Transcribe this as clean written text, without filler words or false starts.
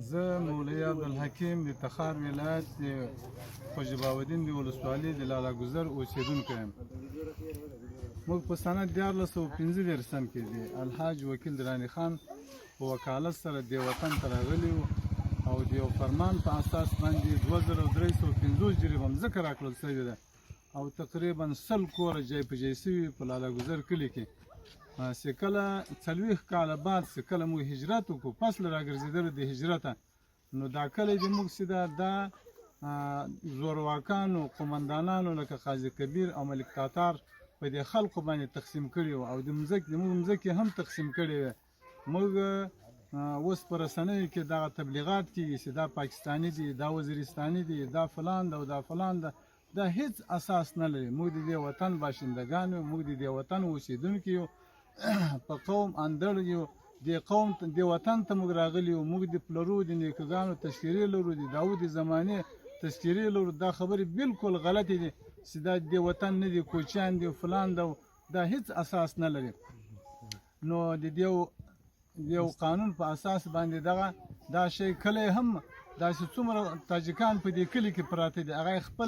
زه مولوي عبدالحکیم د تخار ولایت د خوجباودین د ولسوالۍ د لالا ګذر اوسېدونکی یم. موږ په سنه 1415 کې د الحاج وکیل دراني خان په وکالت سره دې وطن ته راغلي وو او د یو فرمان په اساس باندې 2350 جریبه مځکه راکړل شوې ده او تقریبا 100 کوره جای په جای شوي په لالا ګذر کلي کې. چې کله 40 کاله بعد چې کله موږ هجرت وکړو، فصل راګرځېدلو د هجرته، نو دا کلی د موږ چې دا زورواکانو قومندانانو لکه قاضي کبیر او ملک تاتار په دې خلقو باندې تقسیم کړي وو او د موږ مځکې هم تقسیم کړي وې. موږ اوس په رسنیو کې دغه تبلیغات کېږي چې دا پاکستاني دي، دا وزیرستاني دي، دا فلان ده او دا فلان ده. دا هیڅ اساس نه لري. موږ د دې وطن باشندگان یو، موږ د دې وطن اوسېدونکي یو، په قوم اندړ یو، دې وطن ته موږ راغلي یو. موږ د پلرو د نیکګانو تذکرې لرو، د داود زمانې تذکرې لرو. دا خبرې بالکل غلطې دي چې دا د وطن نه دي، کوچیان دي فلان ده. دا هیڅ اساس نه لري. نو د یو قانون په اساس باندې دا شی کلی هم داسې څومره تاجکان په دې کلي کې پراته دي، هغه خپل